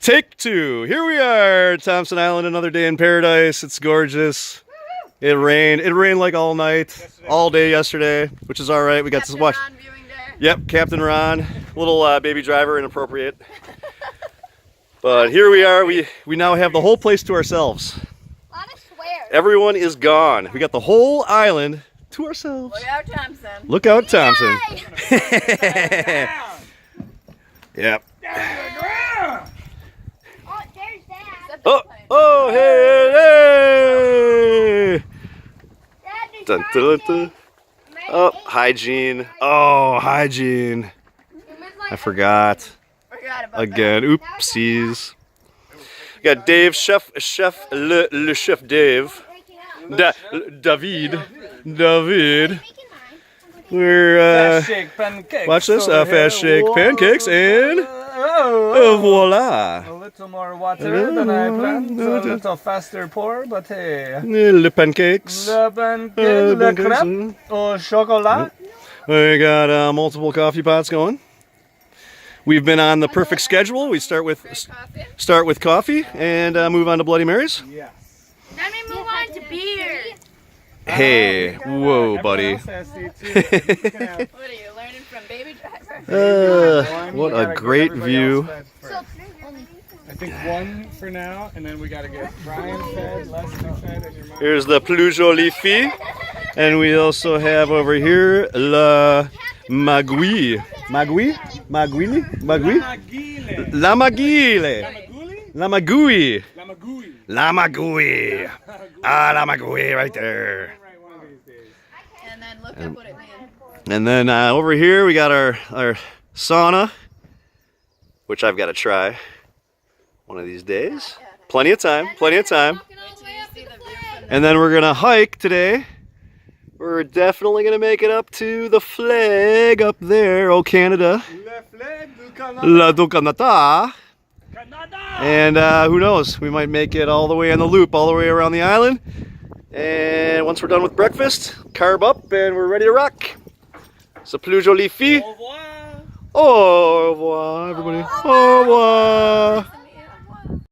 Take two. Here we are, Thompson Island, another day in paradise. It's gorgeous. It rained. It rained like all night, all day yesterday, which is all right. We got to watch. Ron viewing day. Yep, Captain Ron, little baby driver, inappropriate. But here we are. We now have the whole place to ourselves. A lot of swears. Everyone is gone. We got the whole island to ourselves. Look out, Thompson. Look out, Thompson. Yep. Oh, there's that. Oh, hey, hey! Dun, dun, dun. Oh, hygiene. Oh, hygiene. I forgot. Again, oopsies. We got Dave, le chef Dave. David. We're, watch this, fast shake pancakes and voila. A little more water than I planned, a little faster pour, but hey. Le pancakes. Le pancake, le crêpe au chocolat. We got multiple coffee pots going. We've been on the perfect schedule. We start with coffee and move on to Bloody Marys. Yes. Then we move on to beer. Hey, whoa, buddy. What are you learning from Baby Driver? What a great view. I think one for now, and then we gotta get Brian fed, Leslie fed, and your mom. Here's the plus jolie fille. And we also have over here La Magui. Magui? Maguili? Magui? La Maguile. La Magui. La Magui. Ah, La Magui right there. And then look up what it means. And then over here we got our sauna, which I've got to try one of these days. Plenty of time, plenty of time. And then we're gonna hike today. We're definitely gonna make it up to the flag up there, oh Canada. La du Canada. And who knows, we might make it all the way on the loop, all the way around the island. And once we're done with breakfast, carb up and we're ready to rock. So plus jolie fille. Au revoir. Au revoir, everybody. Au revoir.